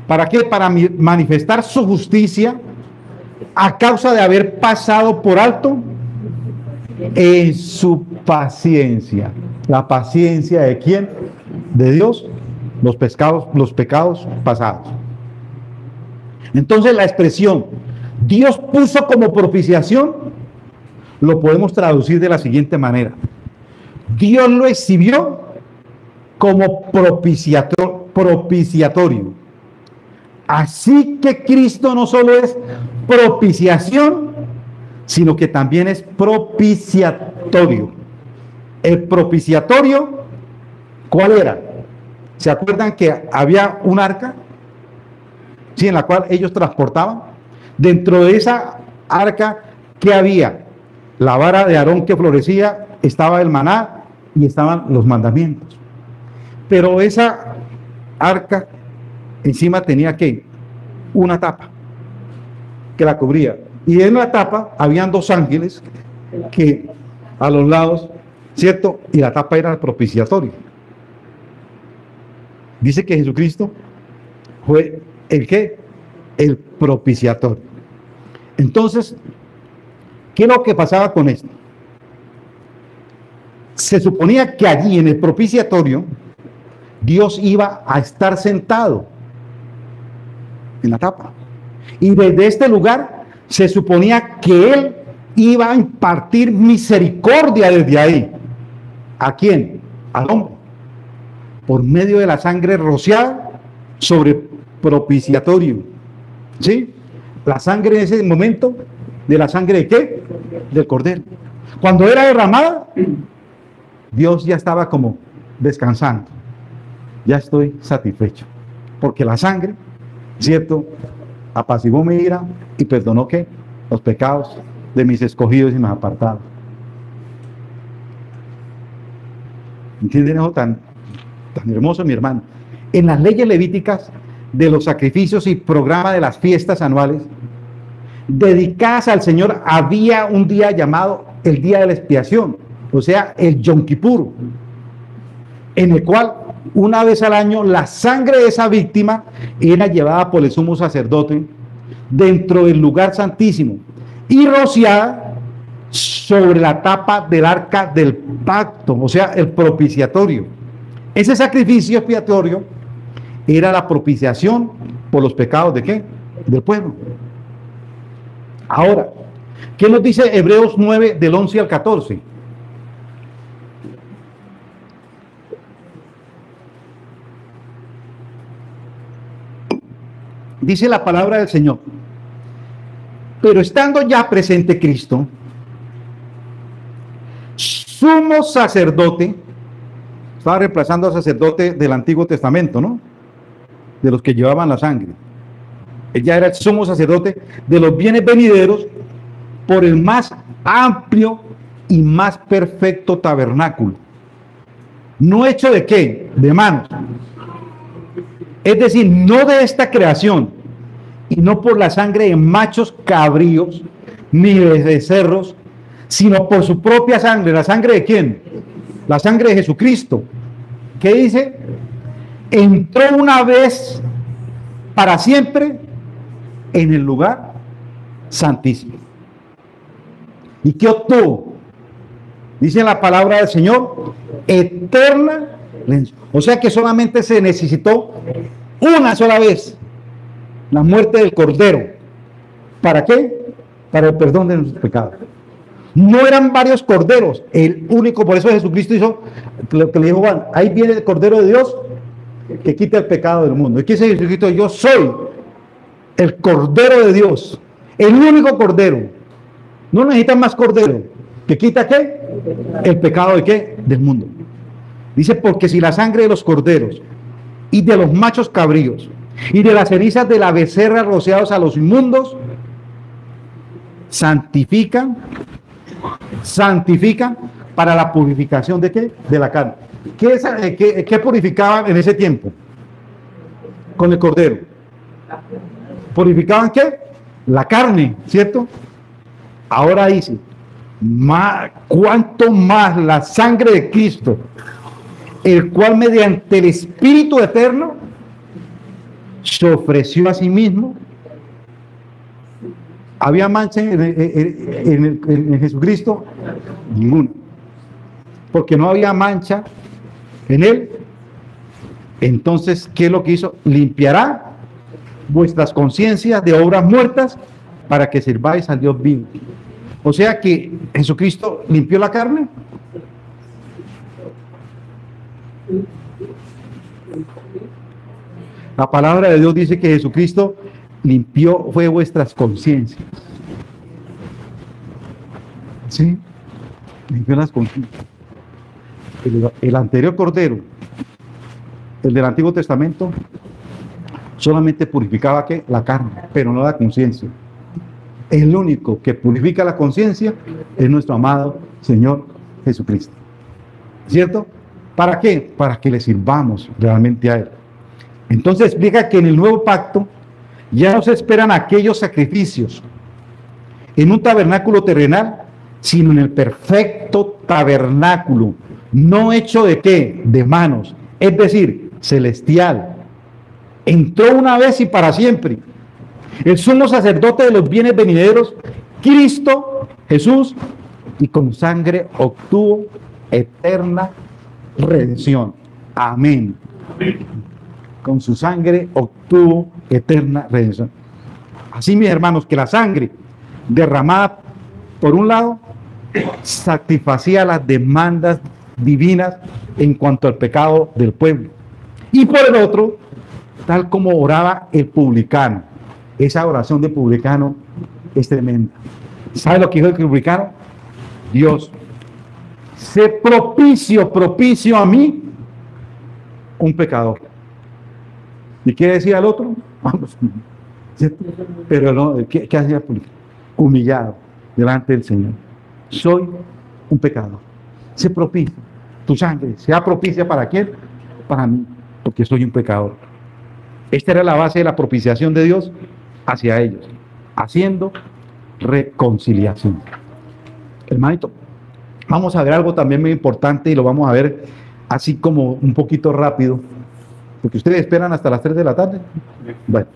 ¿Para qué? Para manifestar su justicia a causa de haber pasado por alto en su paciencia. ¿La paciencia de quién? De Dios, los pecados pasados. Entonces la expresión Dios puso como propiciación lo podemos traducir de la siguiente manera: Dios lo exhibió como propiciatorio. Así que Cristo no solo es propiciación, sino que también es propiciatorio. El propiciatorio, ¿cuál era? ¿Se acuerdan que había un arca? Sí, en la cual ellos transportaban. Dentro de esa arca, ¿qué había? La vara de Aarón que florecía, estaba el maná y estaban los mandamientos. Pero esa arca encima tenía ¿qué? Una tapa que la cubría. Y en la tapa habían dos ángeles que a los lados, ¿cierto? Y la tapa era el propiciatorio. Dice que Jesucristo fue ¿el qué? El propiciatorio. Entonces, ¿qué es lo que pasaba con esto? Se suponía que allí en el propiciatorio Dios iba a estar sentado en la tapa. Y desde este lugar se suponía que Él iba a impartir misericordia desde ahí. ¿A quién? Al hombre. Por medio de la sangre rociada sobre propiciatorio. ¿Sí? La sangre en ese momento, ¿de la sangre de qué? Del cordero. Cuando era derramada, Dios ya estaba como descansando. Ya estoy satisfecho. Porque la sangre, ¿cierto? Apaciguó mi ira y perdonó ¿qué? Los pecados de mis escogidos y mis apartados. ¿Entienden eso tan hermoso, mi hermano? En las leyes levíticas de los sacrificios y programa de las fiestas anuales dedicadas al Señor, había un día llamado el día de la expiación, o sea, el Yom Kippur, en el cual una vez al año la sangre de esa víctima era llevada por el sumo sacerdote dentro del lugar santísimo y rociada sobre la tapa del arca del pacto, o sea, el propiciatorio. Ese sacrificio expiatorio era la propiciación por los pecados ¿de qué? Del pueblo. Ahora, ¿qué nos dice Hebreos 9 del 11 al 14? Dice la palabra del Señor: pero estando ya presente Cristo, sumo sacerdote, estaba reemplazando al sacerdote del Antiguo Testamento, ¿no? De los que llevaban la sangre. Él ya era el sumo sacerdote de los bienes venideros por el más amplio y más perfecto tabernáculo. ¿No hecho de qué? De manos. Es decir, no de esta creación, y no por la sangre de machos cabríos, ni de becerros, sino por su propia sangre. ¿La sangre de quién? La sangre de Jesucristo. ¿Qué dice? Entró una vez para siempre en el lugar santísimo. ¿Y qué obtuvo? Dice la palabra del Señor: eterna. O sea que solamente se necesitó una sola vez la muerte del Cordero. ¿Para qué? Para el perdón de nuestros pecados. No eran varios corderos, el único. Por eso Jesucristo hizo lo que le dijo Juan: ahí viene el Cordero de Dios que quita el pecado del mundo. ¿Y qué dice Jesucristo? Yo soy el Cordero de Dios, el único Cordero. No necesitan más Cordero. ¿Que quita qué? El pecado de qué? Del mundo. Dice: porque si la sangre de los corderos y de los machos cabríos y de las cenizas de la becerra rociados a los inmundos santifican para la purificación de qué? De la carne. ¿Qué purificaban en ese tiempo con el cordero? ¿Purificaban qué? La carne, ¿cierto? Ahora dice, ¿cuánto más la sangre de Cristo, el cual mediante el Espíritu Eterno se ofreció a sí mismo? ¿Había mancha en Jesucristo? Ninguna. Porque no había mancha en él. Entonces, ¿qué es lo que hizo? Limpiará vuestras conciencias de obras muertas para que sirváis al Dios vivo. O sea que Jesucristo limpió la carne. La palabra de Dios dice que Jesucristo fue vuestras conciencias. ¿Sí? Limpió las conciencias. El anterior cordero, el del Antiguo Testamento, solamente purificaba ¿qué? La carne, pero no la conciencia. El único que purifica la conciencia es nuestro amado Señor Jesucristo. ¿Cierto? ¿Para qué? Para que le sirvamos realmente a Él. Entonces explica que en el nuevo pacto ya no se esperan aquellos sacrificios en un tabernáculo terrenal, sino en el perfecto tabernáculo, no hecho de qué, de manos, es decir, celestial. Entró una vez y para siempre el sumo sacerdote de los bienes venideros, Cristo Jesús, y con sangre obtuvo eterna redención. Amén. Con su sangre obtuvo eterna redención. Así, mis hermanos, que la sangre derramada por un lado satisfacía las demandas divinas en cuanto al pecado del pueblo, y por el otro, tal como oraba el publicano. Esa oración del publicano es tremenda. ¿Sabe lo que dijo el publicano? Dios, sé propicio a mí, un pecador. ¿Y qué decía el otro? Vamos, ¿cierto? Pero no, ¿qué hacía el publicano? Humillado delante del Señor. Soy un pecador. Sé propicio. Tu sangre sea propicia ¿para quién? Para mí, porque soy un pecador. Esta era la base de la propiciación de Dios hacia ellos, haciendo reconciliación. Hermanito, vamos a ver algo también muy importante y lo vamos a ver así como un poquito rápido, porque ustedes esperan hasta las 3 de la tarde. Bueno,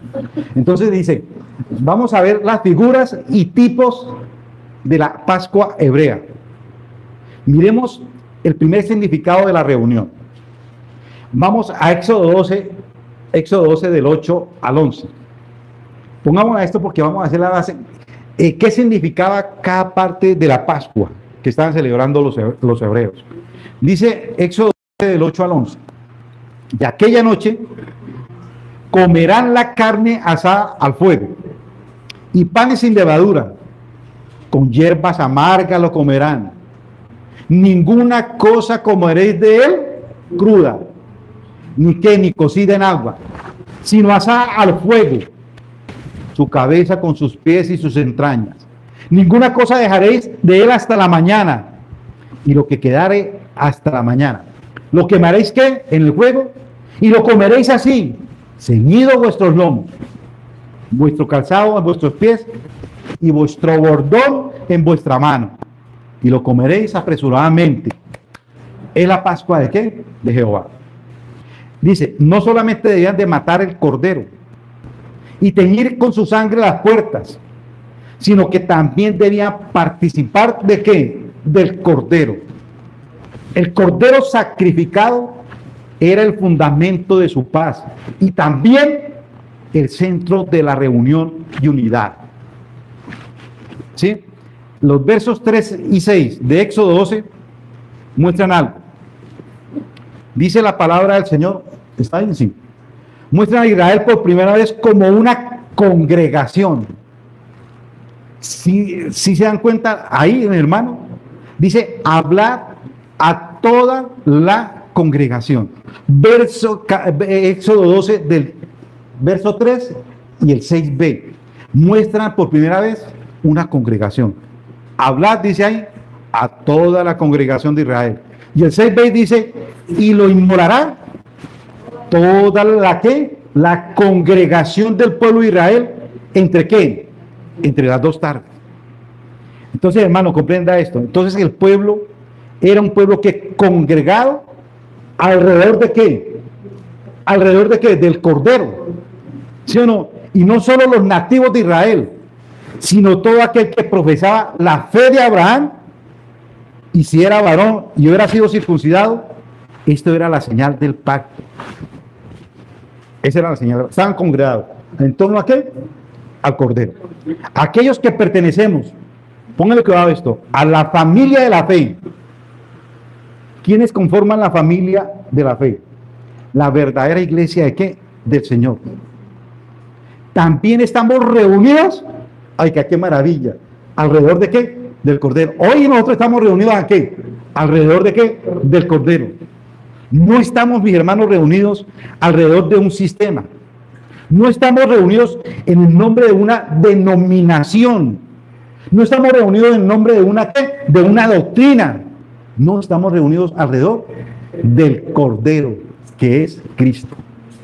entonces dice, vamos a ver las figuras y tipos de la Pascua hebrea. Miremos el primer significado de la reunión. Vamos a Éxodo 12 del 8 al 11. Pongamos a esto porque vamos a hacer la base. ¿Qué significaba cada parte de la Pascua que estaban celebrando los hebreos? Dice Éxodo 12 del 8 al 11. Y aquella noche comerán la carne asada al fuego y panes sin levadura, con hierbas amargas lo comerán. Ninguna cosa comeréis de él cruda, ni cocida en agua, sino asada al fuego, su cabeza con sus pies y sus entrañas. Ninguna cosa dejaréis de él hasta la mañana, y lo que quedare hasta la mañana. Lo quemaréis ¿qué? En el fuego, y lo comeréis así, ceñido vuestros lomos, vuestro calzado en vuestros pies, y vuestro bordón en vuestra mano, y lo comeréis apresuradamente. ¿Es la Pascua de qué? De Jehová. Dice, no solamente debían de matar el cordero y teñir con su sangre las puertas, sino que también debían participar ¿de qué? Del cordero. El cordero sacrificado era el fundamento de su paz y también el centro de la reunión y unidad. ¿Sí? Los versos 3 y 6 de Éxodo 12 muestran algo. Dice la palabra del Señor, está ahí, sí. Muestran a Israel por primera vez como una congregación. Si se dan cuenta, ahí, hermano, dice, hablar a toda la congregación. Éxodo 12 del verso 3 y el 6b muestran por primera vez una congregación. Hablar, dice ahí, a toda la congregación de Israel. Y el 6b dice, y lo inmolará toda la congregación del pueblo de Israel ¿Entre qué? Entre las dos tardes. Entonces, hermano, comprenda esto. Entonces, el pueblo era un pueblo que congregado alrededor de qué? ¿Alrededor de qué? Del Cordero. ¿Sí o no? Y no solo los nativos de Israel, sino todo aquel que profesaba la fe de Abraham, y si era varón y hubiera sido circuncidado, esto era la señal del pacto. Esa era la señal. Estaban congregados. ¿En torno a qué? Al Cordero. Aquellos que pertenecemos, pónganle cuidado a esto, a la familia de la fe. ¿Quiénes conforman la familia de la fe? La verdadera iglesia de qué? Del Señor. También estamos reunidos, ay, qué maravilla, ¿alrededor de qué? Del Cordero. Hoy nosotros estamos reunidos ¿a qué? ¿Alrededor de qué? Del Cordero. No estamos, mis hermanos, reunidos alrededor de un sistema. No estamos reunidos en el nombre de una denominación. No estamos reunidos en nombre de una ¿qué? De una doctrina. No, estamos reunidos alrededor del Cordero, que es Cristo.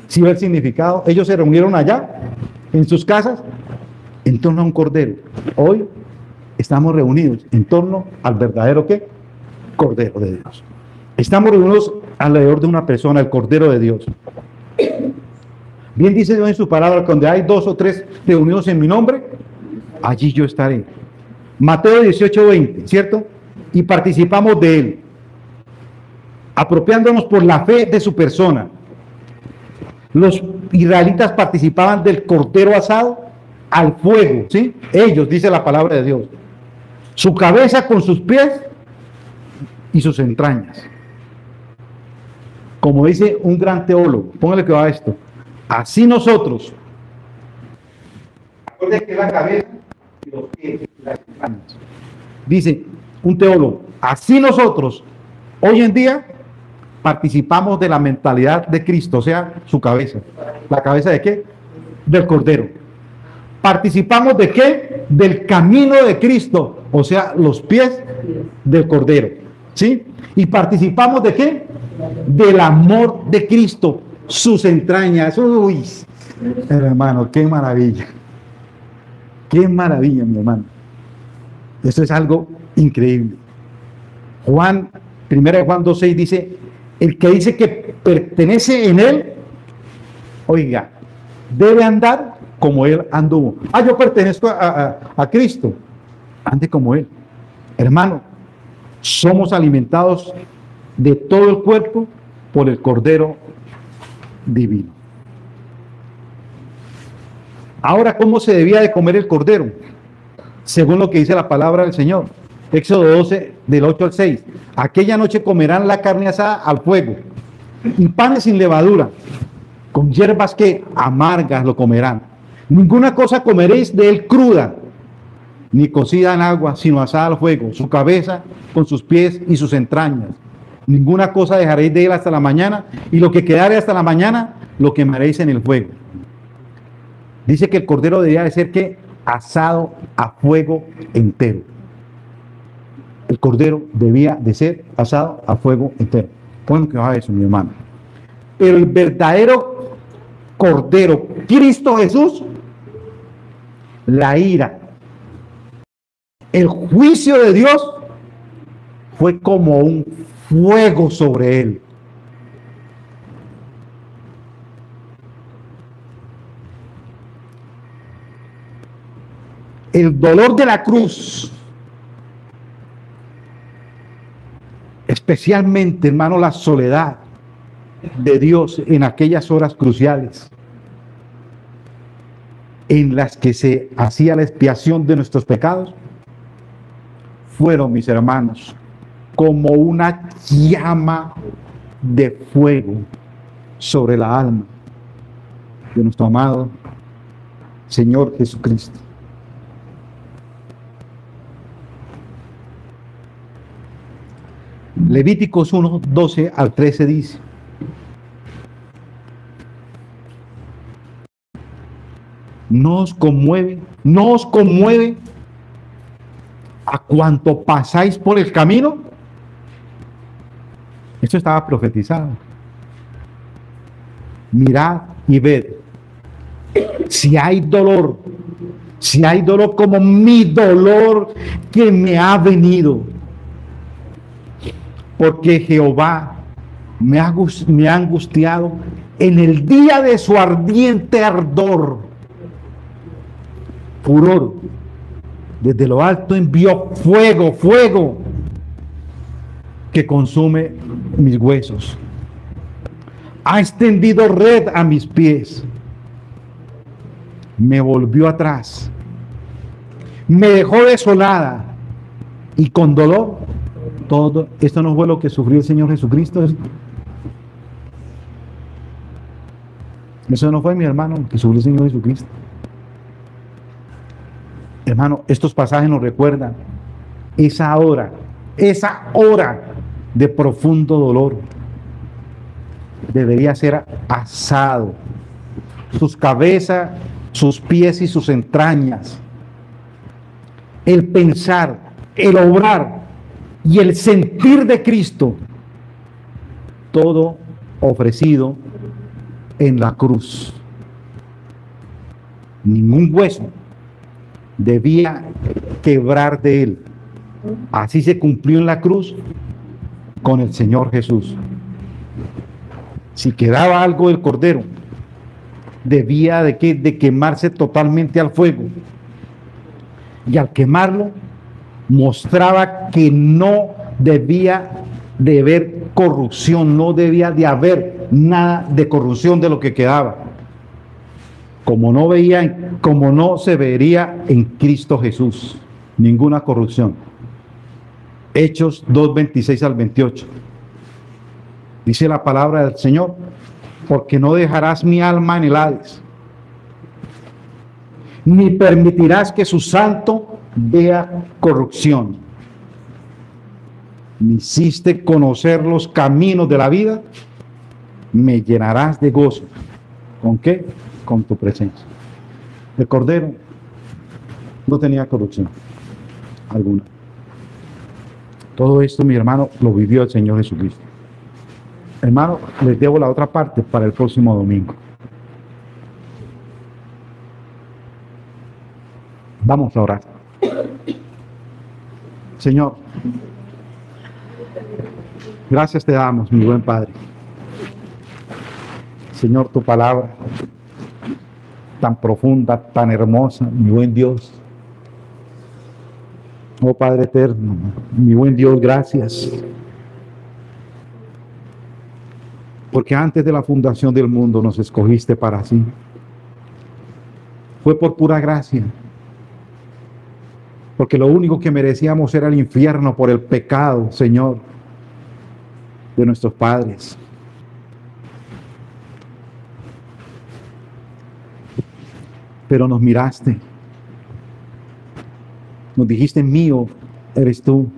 ¿Sí ve el significado? Ellos se reunieron allá, en sus casas, en torno a un Cordero. Hoy estamos reunidos en torno al verdadero ¿qué? Cordero de Dios. Estamos reunidos alrededor de una persona, el Cordero de Dios. Bien dice Dios en su palabra, donde hay 2 o 3 reunidos en mi nombre, allí yo estaré. Mateo 18:20, ¿cierto? Y participamos de él, apropiándonos por la fe de su persona. Los israelitas participaban del Cordero asado al fuego, ¿sí? Ellos, dice la palabra de Dios. Su cabeza con sus pies y sus entrañas. Como dice un gran teólogo, póngale que va a esto. Así nosotros, acuérdense que la cabeza y los pies y las entrañas. Dice un teólogo, así nosotros, hoy en día, participamos de la mentalidad de Cristo, o sea, su cabeza. ¿La cabeza de qué? Del Cordero. ¿Participamos de qué? Del camino de Cristo, o sea, los pies del Cordero. ¿Sí? ¿Y participamos de qué? Del amor de Cristo, sus entrañas. Uy, hermano, qué maravilla. Qué maravilla, mi hermano. Esto es algo increíble. Juan, 1 Juan 2:6 dice, el que dice que pertenece en él, oiga, debe andar como él anduvo. Yo pertenezco a Cristo. Ande como él. Hermano, somos alimentados de todo el cuerpo por el Cordero divino. Ahora, ¿cómo se debía de comer el Cordero? Según lo que dice la palabra del Señor. Éxodo 12, del 8 al 6. Aquella noche comerán la carne asada al fuego y panes sin levadura, con hierbas que amargas lo comerán. Ninguna cosa comeréis de él cruda, ni cocida en agua, sino asada al fuego, su cabeza con sus pies y sus entrañas. Ninguna cosa dejaréis de él hasta la mañana, y lo que quedare hasta la mañana, lo quemaréis en el fuego. Dice que el Cordero debía de ser que asado a fuego entero. El Cordero debía de ser asado a fuego entero. Pongan que va eso, mi hermano. Pero el verdadero Cordero, Cristo Jesús, la ira, el juicio de Dios fue como un fuego sobre él. El dolor de la cruz, especialmente, hermano, la soledad de Dios en aquellas horas cruciales en las que se hacía la expiación de nuestros pecados, fueron, mis hermanos, como una llama de fuego sobre la alma de nuestro amado Señor Jesucristo. Levíticos 1, 12 al 13 dice: no os conmueve a cuanto pasáis por el camino. Esto estaba profetizado. Mirad y ved, si hay dolor Si hay dolor como mi dolor que me ha venido, porque Jehová me ha angustiado en el día de su ardiente ardor. Furor. Desde lo alto envió fuego que consume mis huesos. Ha extendido red a mis pies. Me volvió atrás. Me dejó desolada y con dolor. Todo esto no fue lo que sufrió el Señor Jesucristo. Eso no fue, mi hermano, lo que sufrió el Señor Jesucristo. Hermano, estos pasajes nos recuerdan esa hora de profundo dolor. Debería ser asado, sus cabezas, sus pies y sus entrañas. El pensar, el obrar y el sentir de Cristo, todo ofrecido en la cruz. Ningún hueso debía quebrar de él. Así se cumplió en la cruz con el Señor Jesús. Si quedaba algo del cordero, debía de quemarse totalmente al fuego. Y al quemarlo, mostraba que no debía de haber corrupción, no debía de haber nada de corrupción de lo que quedaba. Como no se vería en Cristo Jesús, ninguna corrupción. Hechos 2:26 al 28. Dice la palabra del Señor: porque no dejarás mi alma en el Hades, ni permitirás que su santo vea corrupción. Me hiciste conocer los caminos de la vida, me llenarás de gozo. ¿Con qué? Con tu presencia. El Cordero no tenía corrupción alguna. Todo esto, mi hermano, lo vivió el Señor Jesucristo. Hermano, les debo la otra parte para el próximo domingo. Vamos a orar. Señor, gracias te damos, mi buen Padre. Señor, tu palabra tan profunda, tan hermosa, mi buen Dios. Oh Padre eterno, mi buen Dios, gracias. Porque antes de la fundación del mundo nos escogiste para sí. Fue por pura gracia. Porque lo único que merecíamos era el infierno por el pecado, Señor, de nuestros padres. Pero nos miraste. Nos dijiste: mío eres tú.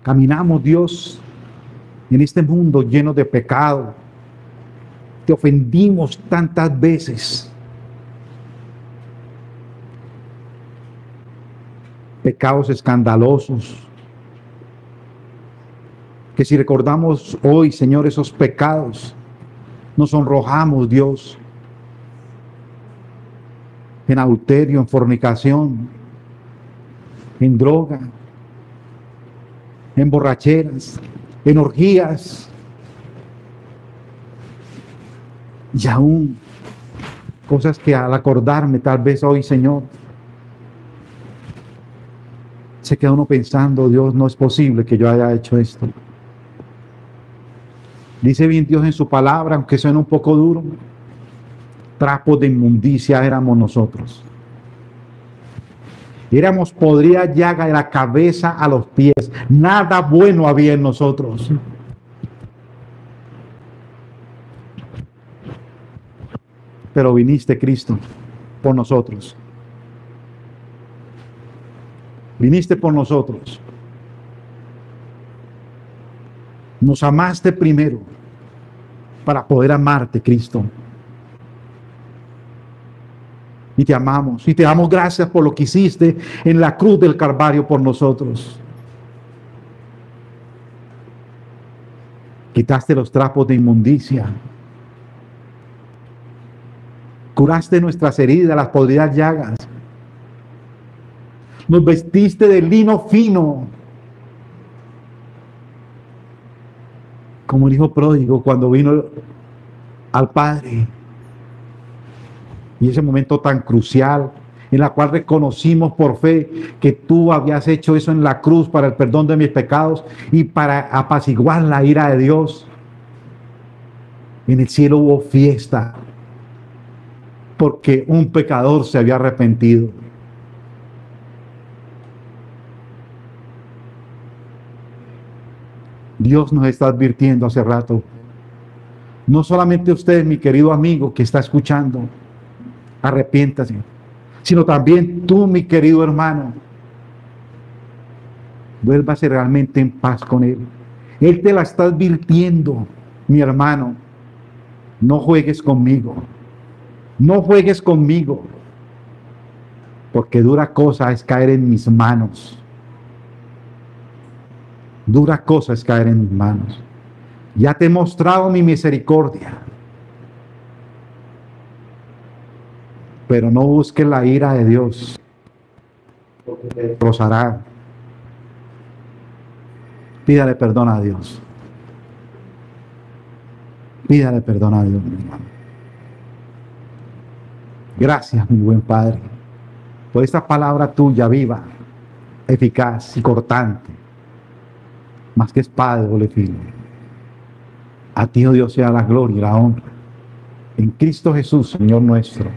Caminamos, Dios, en este mundo lleno de pecado. Te ofendimos tantas veces. Pecados escandalosos. Que si recordamos hoy, Señor, esos pecados, nos sonrojamos, Dios. En adulterio, en fornicación, en droga, en borracheras, en orgías, y aún cosas que al acordarme tal vez hoy, Señor, se queda uno pensando: Dios, no es posible que yo haya hecho esto. Dice bien Dios en su palabra, aunque suene un poco duro: trapos de inmundicia éramos nosotros. Éramos podrida llaga de la cabeza a los pies. Nada bueno había en nosotros. Pero viniste, Cristo, por nosotros. Viniste por nosotros. Nos amaste primero para poder amarte, Cristo. Y te amamos. Y te damos gracias por lo que hiciste en la cruz del Calvario por nosotros. Quitaste los trapos de inmundicia. Curaste nuestras heridas, las podridas llagas. Nos vestiste de lino fino. Como el hijo pródigo cuando vino al Padre. Y ese momento tan crucial en la cual reconocimos por fe que tú habías hecho eso en la cruz para el perdón de mis pecados y para apaciguar la ira de Dios. En el cielo hubo fiesta porque un pecador se había arrepentido. Dios nos está advirtiendo hace rato. No solamente usted, mi querido amigo que está escuchando, arrepiéntase, sino también tú, mi querido hermano, vuélvase realmente en paz con Él. Él te la está advirtiendo, mi hermano. No juegues conmigo. No juegues conmigo. Porque dura cosa es caer en mis manos. Dura cosa es caer en mis manos. Ya te he mostrado mi misericordia. Pero no busques la ira de Dios, porque te destrozará. Pídale perdón a Dios. Pídale perdón a Dios, mi hermano. Gracias, mi buen Padre, por esta palabra tuya viva, eficaz y cortante, más que espada de doble filo. A ti, oh Dios, sea la gloria y la honra. En Cristo Jesús, Señor nuestro.